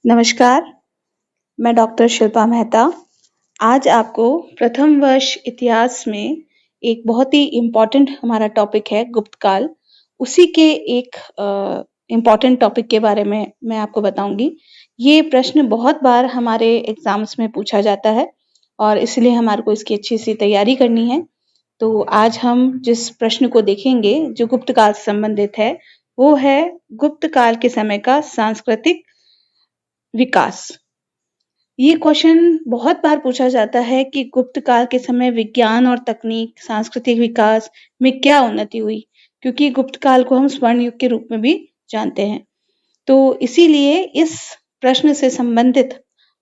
नमस्कार, मैं डॉक्टर शिल्पा मेहता। आज आपको प्रथम वर्ष इतिहास में एक बहुत ही इम्पोर्टेंट हमारा टॉपिक है गुप्तकाल, उसी के एक इम्पोर्टेंट टॉपिक के बारे में मैं आपको बताऊँगी। ये प्रश्न बहुत बार हमारे एग्ज़ाम्स में पूछा जाता है और इसलिए हमारे को इसकी अच्छी-सी तैयारी करनी है। तो आज हम जिस प्रश्न को देखेंगे जो गुप्तकाल से संबंधित है, वो है गुप्तकाल के समय का सांस्कृतिक विकास। ये क्वेश्चन बहुत बार पूछा जाता है कि गुप्त काल के समय विज्ञान और तकनीक, सांस्कृतिक विकास में क्या उन्नति हुई? क्योंकि गुप्त काल को हम स्वर्ण युग के रूप में भी जानते हैं। तो इसीलिए इस प्रश्न से संबंधित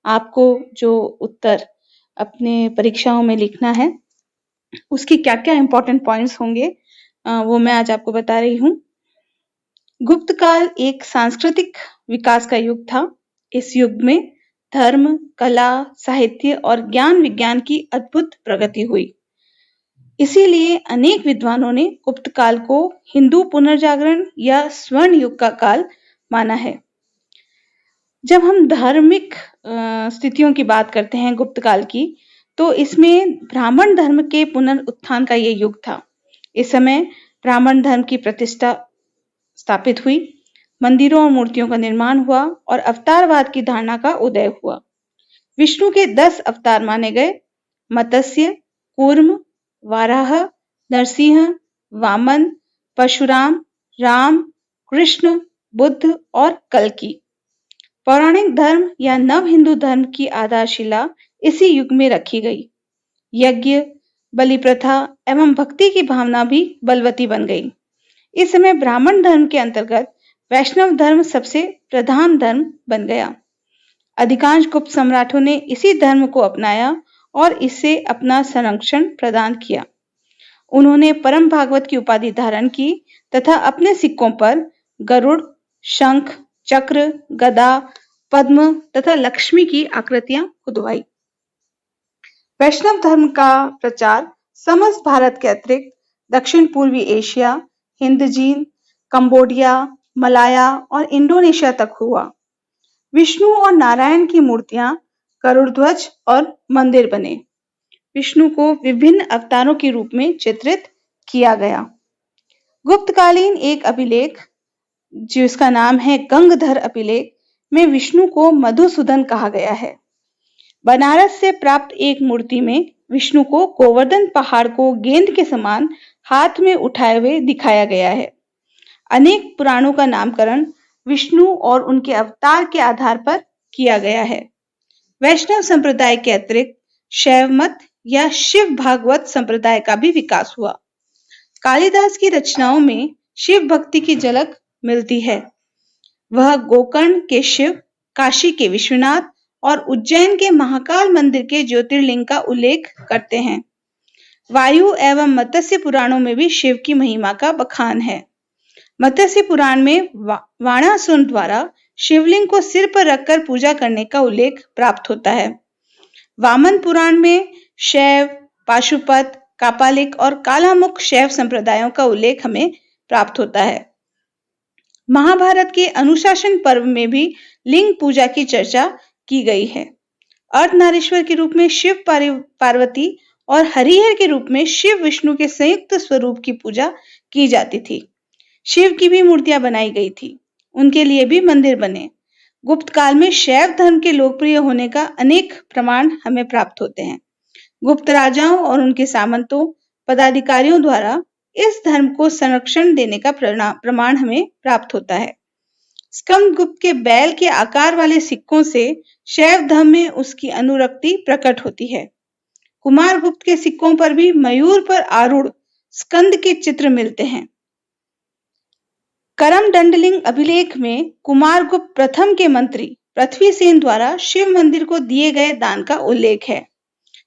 आपको जो उत्तर अपने परीक्षाओं में लिखना है, उसके क्या-क्या इम्पोर्टेंट पॉइंट्स होंगे वो मैं आज आपको बता रही हूँ। गुप्त काल एक सांस्कृतिक विकास का युग था। इस युग में धर्म, कला, साहित्य और ज्ञान विज्ञान की अद्भुत प्रगति हुई। इसीलिए अनेक विद्वानों ने गुप्त काल को हिंदू पुनर्जागरण या स्वर्ण युग का काल माना है। जब हम धार्मिक स्थितियों की बात करते हैं गुप्त काल की, तो इसमें ब्राह्मण धर्म के पुनरुत्थान का ये युग था। इस समय ब्राह्मण धर्म की प्रतिष्ठा स्थापित हुई, मंदिरों और मूर्तियों का निर्माण हुआ और अवतारवाद की धारणा का उदय हुआ। विष्णु के 10 अवतार माने गए: मत्स्य, कूर्म, वाराह, नरसिंह, वामन, परशुराम, राम, कृष्ण, बुद्ध और कल्कि। पौराणिक धर्म या नव हिंदू धर्म की आधारशिला इसी युग में रखी गई। यज्ञ, बलि प्रथा एवं भक्ति की भावना भी बलवती बन गई। इस समय ब्राह्मण धर्म के अंतर्गत वैष्णव धर्म सबसे प्रधान धर्म बन गया। अधिकांश गुप्त सम्राटों ने इसी धर्म को अपनाया और इससे अपना संरक्षण प्रदान किया। उन्होंने परम भागवत की उपाधि धारण की तथा अपने सिक्कों पर गरुड़, शंख, चक्र, गदा, पद्म तथा लक्ष्मी की आकृतियां खुदवाई। वैष्णव धर्म का प्रचार समस्त भारत के अतिरिक्त दक्षिण पूर्वी एशिया, हिंदजीन, कंबोडिया, मलाया और इंडोनेशिया तक हुआ। विष्णु और नारायण की मूर्तियां, गरुड़ ध्वज और मंदिर बने। विष्णु को विभिन्न अवतारों के रूप में चित्रित किया गया। गुप्तकालीन एक अभिलेख जिसका नाम है गंगधर अभिलेख में विष्णु को मधुसूदन कहा गया है। बनारस से प्राप्त एक मूर्ति में विष्णु को गोवर्धन पहाड़ को गेंद के समान हाथ में उठाए हुए दिखाया गया है। अनेक पुराणों का नामकरण विष्णु और उनके अवतार के आधार पर किया गया है। वैष्णव संप्रदाय के अतिरिक्त शैव मत या शिव भागवत संप्रदाय का भी विकास हुआ। कालिदास की रचनाओं में शिव भक्ति की झलक मिलती है। वह गोकर्ण के शिव, काशी के विश्वनाथ और उज्जैन के महाकाल मंदिर के ज्योतिर्लिंग का उल्लेख करते हैं। वायु एवं मत्स्य पुराणों में भी शिव की महिमा का बखान है। मत्स्य पुराण में वाणासुर द्वारा शिवलिंग को सिर पर रखकर पूजा करने का उल्लेख प्राप्त होता है। वामन पुराण में शैव, पाशुपत, कापालिक और कालामुख शैव संप्रदायों का उल्लेख हमें प्राप्त होता है। महाभारत के अनुशासन पर्व में भी लिंग पूजा की चर्चा की गई है। अर्धनारीश्वर के रूप में शिव पार्वती और हरिहर के रूप में शिव विष्णु के संयुक्त स्वरूप की पूजा की जाती थी। शिव की भी मूर्तियां बनाई गई थी। उनके लिए भी मंदिर बने। गुप्त काल में शैव धर्म के लोकप्रिय होने का अनेक प्रमाण हमें प्राप्त होते हैं। गुप्त राजाओं और उनके सामंतों, पदाधिकारियों द्वारा इस धर्म को संरक्षण देने का प्रमाण हमें प्राप्त होता है। स्कंदगुप्त के बैल के आकार वाले सिक्कों से शैव धर्म में उसकी अनुरक्ति प्रकट होती है। कुमारगुप्त के सिक्कों पर भी मयूर पर आरूढ़ स्कंद के चित्र मिलते हैं। करमडंडलिंग अभिलेख में कुमारगुप्त प्रथम के मंत्री पृथ्वीसेन द्वारा शिव मंदिर को दिए गए दान का उल्लेख है।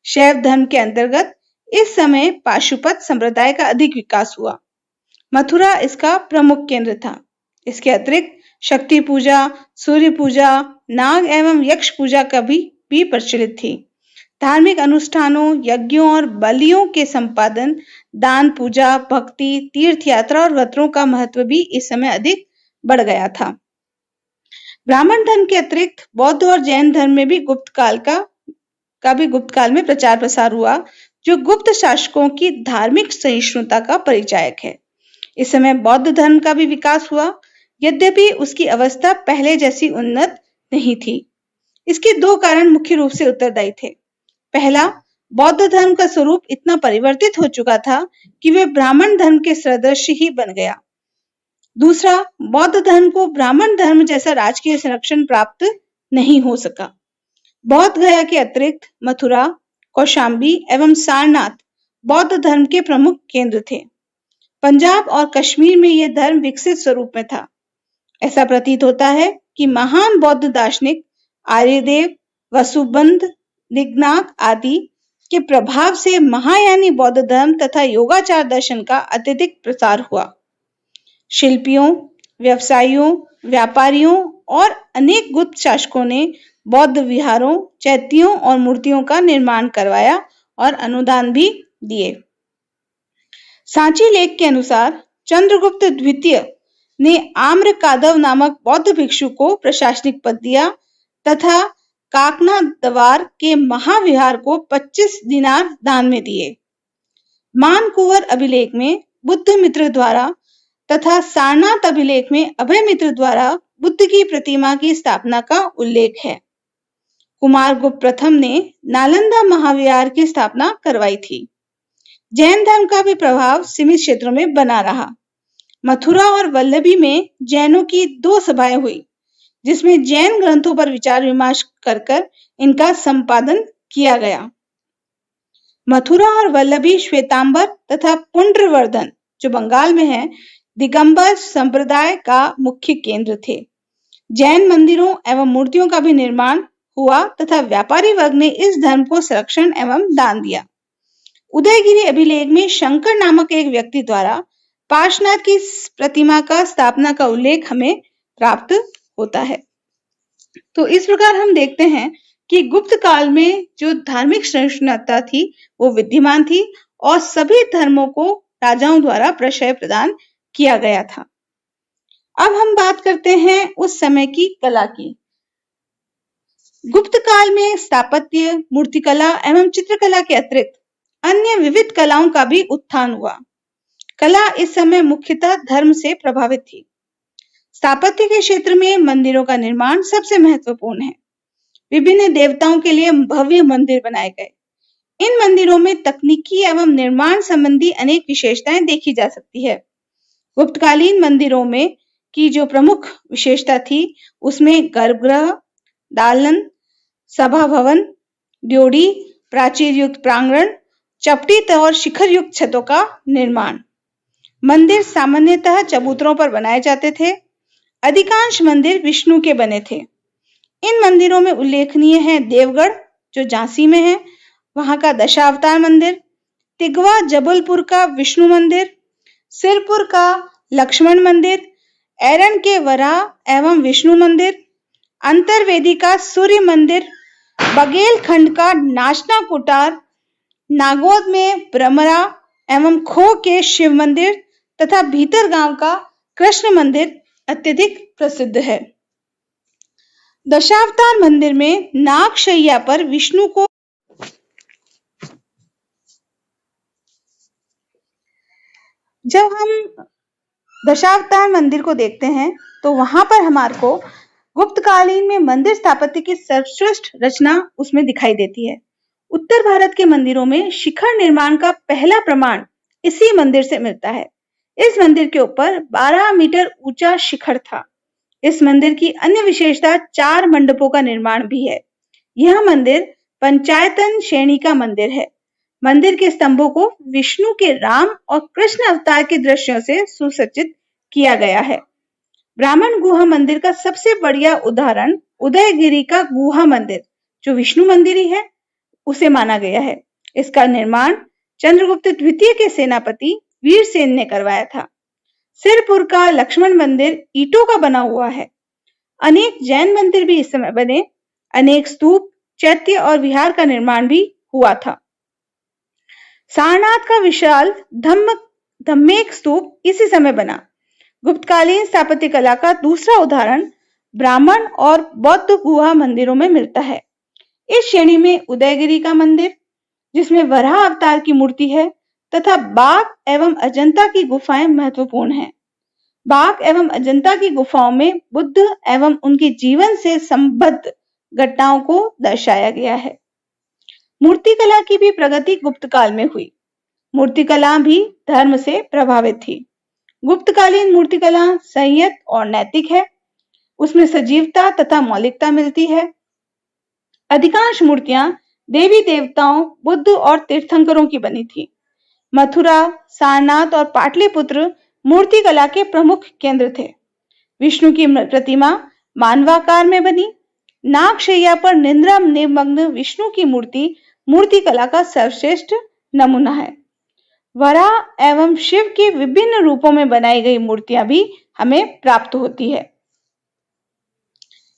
शैव धर्म के अंतर्गत इस समय पाशुपत संप्रदाय का अधिक विकास हुआ। मथुरा इसका प्रमुख केंद्र था। इसके अतिरिक्त शक्ति पूजा, सूर्य पूजा, नाग एवं यक्ष पूजा का भी प्रचलित थी। धार्मिक अनुष्ठानों, यज्ञों और बलियों के संपादन, दान, पूजा, भक्ति, तीर्थ यात्रा और व्रतों का महत्व भी इस समय अधिक बढ़ गया था। ब्राह्मण धर्म के अतिरिक्त बौद्ध और जैन धर्म में भी गुप्त काल में प्रचार प्रसार हुआ, जो गुप्त शासकों की धार्मिक सहिष्णुता का परिचायक है। इस समय बौद्ध धर्म का भी विकास हुआ, यद्यपि उसकी अवस्था पहले जैसी उन्नत नहीं थी। इसके दो कारण मुख्य रूप से उत्तरदायी थे। पहला, बौद्ध धर्म का स्वरूप इतना परिवर्तित हो चुका था कि वह ब्राह्मण धर्म के सदृश ही बन गया। दूसरा, बौद्ध धर्म को ब्राह्मण धर्म जैसा राजकीय संरक्षण प्राप्त नहीं हो सका। बौद्ध गया के अतिरिक्त मथुरा, कौशाम्बी एवं सारनाथ बौद्ध धर्म के प्रमुख केंद्र थे। पंजाब और कश्मीर में यह धर्म विकसित स्वरूप में था। ऐसा प्रतीत होता है कि महान बौद्ध दार्शनिक आर्यदेव, वसुबंध, निगनाक आदि के प्रभाव से महायानी बौद्ध धर्म तथा योगाचार दर्शन का अत्यधिक प्रसार हुआ। शिल्पियों, व्यवसायियों, व्यापारियों और अनेक गुप्त शासकों ने बौद्ध विहारों, चैत्यों और मूर्तियों का निर्माण करवाया और अनुदान भी दिए। सांची लेख के अनुसार चंद्रगुप्त द्वितीय ने आम्रकादव नामक बौद्ध भिक्षु को प्रशासनिक पद दिया तथा काकनादवार के महाविहार को 25 दिनार दान में दिए। मानकुवर अभिलेख में बुद्ध मित्र द्वारा तथा सारनाथ अभिलेख में अभय मित्र द्वारा बुद्ध की प्रतिमा की स्थापना का उल्लेख है। कुमारगुप्त प्रथम ने नालंदा महाविहार की स्थापना करवाई थी। जैन धर्म का भी प्रभाव सीमित क्षेत्रों में बना रहा। मथुरा और वल्लभी में जैनों की 2 सभाएं हुई, जिसमें जैन ग्रंथों पर विचार विमर्श कर इनका संपादन किया गया। मथुरा और वल्लभी श्वेतांबर तथा पुंड्रवर्धन, जो बंगाल में है, दिगंबर संप्रदाय का मुख्य केंद्र थे। जैन मंदिरों एवं मूर्तियों का भी निर्माण हुआ तथा व्यापारी वर्ग ने इस धर्म को संरक्षण एवं दान दिया। उदयगिरी अभिलेख में शंकर नामक एक व्यक्ति द्वारा पार्श्वनाथ की प्रतिमा का स्थापना का उल्लेख हमें प्राप्त होता है। तो इस प्रकार हम देखते हैं कि गुप्त काल में जो धार्मिक सहिष्णुता थी वो विद्यमान थी और सभी धर्मों को राजाओं द्वारा प्रश्रय प्रदान किया गया था। अब हम बात करते हैं उस समय की कला की। गुप्त काल में स्थापत्य, मूर्तिकला एवं चित्रकला के अतिरिक्त अन्य विविध कलाओं का भी उत्थान हुआ। कला इस समय मुख्यतः धर्म से प्रभावित थी। स्थापत्य के क्षेत्र में मंदिरों का निर्माण सबसे महत्वपूर्ण है। विभिन्न देवताओं के लिए भव्य मंदिर बनाए गए। इन मंदिरों में तकनीकी एवं निर्माण संबंधी अनेक विशेषताएं देखी जा सकती है। गुप्तकालीन मंदिरों में की जो प्रमुख विशेषता थी, उसमें गर्भगृह, दालन, सभा भवन, ड्योढ़ी, प्राचीर युक्त प्रांगण, चपटी और शिखर युक्त छतों का निर्माण। मंदिर सामान्यतः चबूतरों पर बनाए जाते थे। अधिकांश मंदिर विष्णु के बने थे। इन मंदिरों में उल्लेखनीय है देवगढ़, जो झांसी में है, वहां का दशावतार मंदिर, तिगवा जबलपुर का विष्णु मंदिर, सिरपुर का लक्ष्मण मंदिर, एरन के वराह एवं विष्णु मंदिर, अंतरवेदी का सूर्य मंदिर, बघेलखंड का नाचना कुटार, नागौद में भ्रमरा एवं खो के शिव मंदिर तथा भीतर गांव का कृष्ण मंदिर अत्यधिक प्रसिद्ध है। दशावतार मंदिर में नागशैया पर विष्णु को जब हम दशावतार मंदिर को देखते हैं तो वहां पर हमारे को गुप्तकालीन में मंदिर स्थापत्य की सर्वश्रेष्ठ रचना उसमें दिखाई देती है। उत्तर भारत के मंदिरों में शिखर निर्माण का पहला प्रमाण इसी मंदिर से मिलता है। इस मंदिर के ऊपर 12 मीटर ऊंचा शिखर था। इस मंदिर की अन्य विशेषता 4 मंडपों का निर्माण भी है। यह मंदिर पंचायतन श्रेणी का मंदिर है। मंदिर के स्तंभों को विष्णु के राम और कृष्ण अवतार के दृश्यों से सुसज्जित किया गया है। ब्राह्मण गुहा मंदिर का सबसे बढ़िया उदाहरण उदयगिरी का गुहा मंदिर, जो विष्णु मंदिर ही है, उसे माना गया है। इसका निर्माण चंद्रगुप्त द्वितीय के सेनापति वीरसेन ने करवाया था। सिरपुर का लक्ष्मण मंदिर ईंटों का बना हुआ है। अनेक जैन मंदिर भी इस समय बने। अनेक स्तूप, चैत्य और विहार का निर्माण भी हुआ था। सारनाथ का विशाल धम्मेक स्तूप इसी समय बना। गुप्तकालीन स्थापत्य कला का दूसरा उदाहरण ब्राह्मण और बौद्ध गुहा मंदिरों में मिलता है। इस श्रेणी में उदयगिरी का मंदिर, जिसमें वराह अवतार की मूर्ति है, तथा बाघ एवं अजंता की गुफाएं महत्वपूर्ण हैं। बाघ एवं अजंता की गुफाओं में बुद्ध एवं उनके जीवन से संबद्ध घटनाओं को दर्शाया गया है। मूर्तिकला की भी प्रगति गुप्त काल में हुई। मूर्तिकला भी धर्म से प्रभावित थी। गुप्तकालीन मूर्तिकला संयत और नैतिक है। उसमें सजीवता तथा मौलिकता मिलती है। अधिकांश मूर्तियां देवी देवताओं, बुद्ध और तीर्थंकरों की बनी थी। मथुरा, सारनाथ और पाटलिपुत्र मूर्तिकला के प्रमुख केंद्र थे। विष्णु की प्रतिमा मानवाकार में बनी। नागशैया पर निद्रा निमग्न विष्णु की मूर्ति मूर्तिकला का सर्वश्रेष्ठ नमूना है। वराह एवं शिव के विभिन्न रूपों में बनाई गई मूर्तियां भी हमें प्राप्त होती है।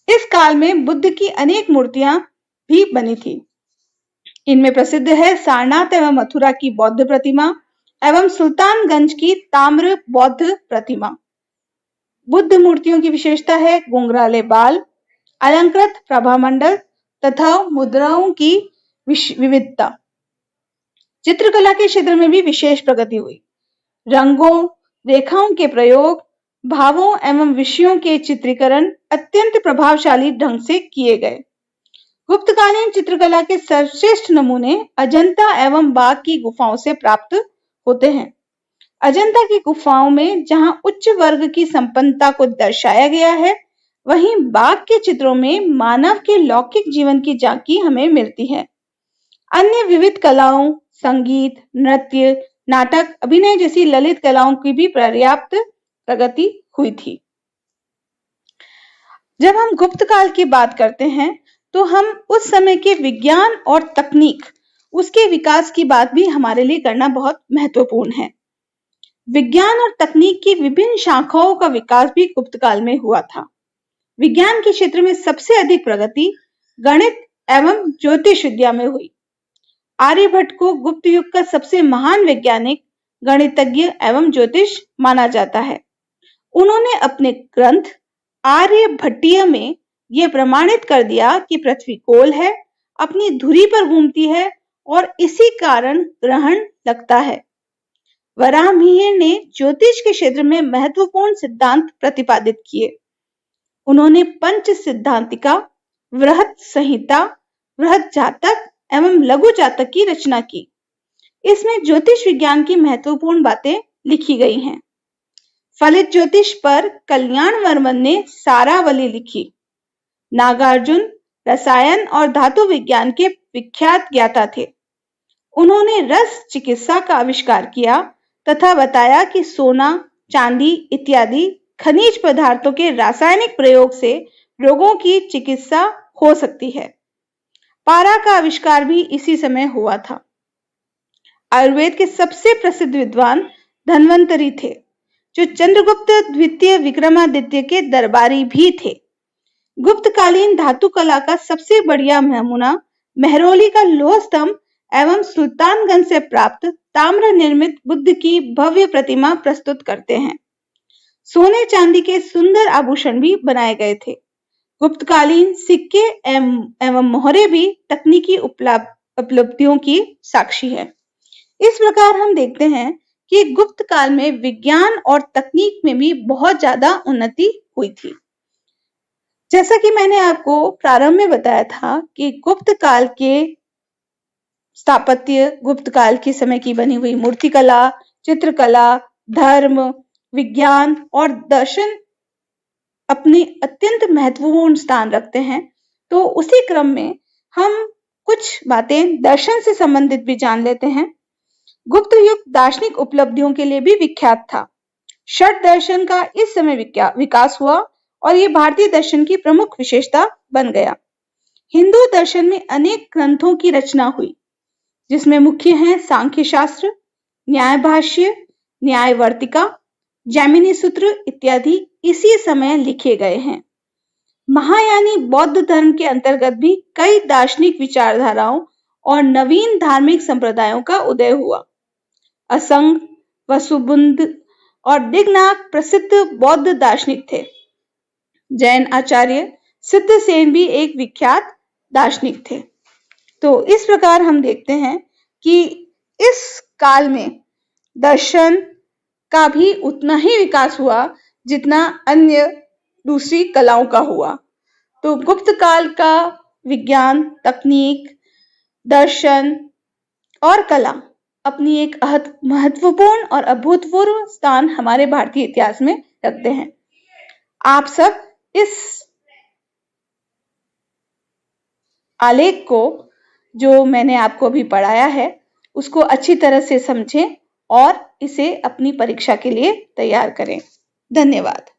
इस काल में बुद्ध की अनेक मूर्तियां भी बनी थी। इनमें प्रसिद्ध है सारनाथ एवं मथुरा की बौद्ध प्रतिमा एवं सुल्तानगंज की ताम्र बौद्ध प्रतिमा। बुद्ध मूर्तियों की विशेषता है घुंघराले बाल, अलंकृत प्रभामंडल तथा मुद्राओं की विविधता। चित्रकला के क्षेत्र में भी विशेष प्रगति हुई। रंगों, रेखाओं के प्रयोग, भावों एवं विषयों के चित्रीकरण अत्यंत प्रभावशाली ढंग से किए गए। गुप्तकालीन चित्रकला के सर्वश्रेष्ठ नमूने अजंता एवं बाघ की गुफाओं से प्राप्त होते हैं। अजंता की गुफाओं में जहां उच्च वर्ग की संपन्नता को दर्शाया गया है, वहीं बाघ के चित्रों में मानव के लौकिक जीवन की झांकी हमें मिलती है। अन्य विविध कलाओं, संगीत, नृत्य, नाटक, अभिनय जैसी ललित कलाओं की भी पर्याप्त प्रगति हुई थी। जब हम गुप्त काल की बात करते हैं तो हम उस समय के विज्ञान और तकनीक, उसके विकास की बात भी हमारे लिए करना बहुत महत्वपूर्ण है। विज्ञान और तकनीक की विभिन्न शाखाओं का विकास भी गुप्त काल में हुआ था। विज्ञान के क्षेत्र में सबसे अधिक प्रगति गणित एवं ज्योतिष विद्या में हुई। आर्यभट्ट को गुप्त युग का सबसे महान वैज्ञानिक, गणितज्ञ एवं ज्योतिष माना जाता है। उन्होंने अपने ग्रंथ आर्यभट्टीय में यह प्रमाणित कर दिया कि पृथ्वी गोल है, अपनी धुरी पर घूमती है और इसी कारण ग्रहण लगता है। वराहमिहिर ने ज्योतिष के क्षेत्र में महत्वपूर्ण सिद्धांत प्रतिपादित किए। उन्होंने पंच सिद्धांतिका, वृहत संहिता, वृहत जातक एवं लघु जातक की रचना की। इसमें ज्योतिष विज्ञान की महत्वपूर्ण बातें लिखी गई हैं। फलित ज्योतिष पर कल्याण वर्मन ने सारावली लिखी। नागार्जुन रसायन और धातु विज्ञान के विख्यात ज्ञाता थे। उन्होंने रस चिकित्सा का आविष्कार किया तथा बताया कि सोना, चांदी इत्यादि खनिज पदार्थों के रासायनिक प्रयोग से रोगों की चिकित्सा हो सकती है। पारा का आविष्कार भी इसी समय हुआ था। आयुर्वेद के सबसे प्रसिद्ध विद्वान धन्वंतरी थे, जो चंद्रगुप्त द्वितीय विक्रमादित्य के दरबारी भी थे। गुप्तकालीन धातु कला का सबसे बढ़िया नमूना मेहरौली का लौह स्तंभ एवं सुल्तानगंज से प्राप्त ताम्र निर्मित बुद्ध की भव्य प्रतिमा प्रस्तुत करते हैं। सोने चांदी के सुंदर आभूषण भी बनाए गए थे। गुप्तकालीन सिक्के एवं मोहरे भी तकनीकी उपलब्धियों की साक्षी है। इस प्रकार हम देखते हैं कि गुप्त काल में विज्ञान और तकनीक में भी बहुत ज्यादा उन्नति हुई थी। जैसा कि मैंने आपको प्रारंभ में बताया था कि गुप्त काल के स्थापत्य, गुप्त काल के समय की बनी हुई मूर्तिकला, चित्रकला, धर्म, विज्ञान और दर्शन अपने अत्यंत महत्वपूर्ण स्थान रखते हैं। तो उसी क्रम में हम कुछ बातें दर्शन से संबंधित भी जान लेते हैं। गुप्त युग दार्शनिक उपलब्धियों के लिए भी विख्यात था। षट दर्शन का इस समय विकास हुआ और ये भारतीय दर्शन की प्रमुख विशेषता बन गया। हिंदू दर्शन में अनेक ग्रंथों की रचना हुई, जिसमें मुख्य हैं सांख्य शास्त्र, न्याय भाष्य, न्याय वर्तिका, जैमिनी सूत्र इत्यादि इसी समय लिखे गए हैं। महायानी बौद्ध धर्म के अंतर्गत भी कई दार्शनिक विचारधाराओं और नवीन धार्मिक संप्रदायों का उदय हुआ। असंग, वसुबुंद और दिग्नाग प्रसिद्ध बौद्ध दार्शनिक थे। जैन आचार्य सिद्धसेन भी एक विख्यात दार्शनिक थे। तो इस प्रकार हम देखते हैं कि इस काल में दर्शन का भी उतना ही विकास हुआ जितना अन्य दूसरी कलाओं का हुआ। तो गुप्त काल का विज्ञान, तकनीक, दर्शन और कला अपनी एक महत्वपूर्ण और अभूतपूर्व स्थान हमारे भारतीय इतिहास में रखते हैं। आप सब इस आलेख को, जो मैंने आपको अभी पढ़ाया है, उसको अच्छी तरह से समझें और इसे अपनी परीक्षा के लिए तैयार करें। धन्यवाद।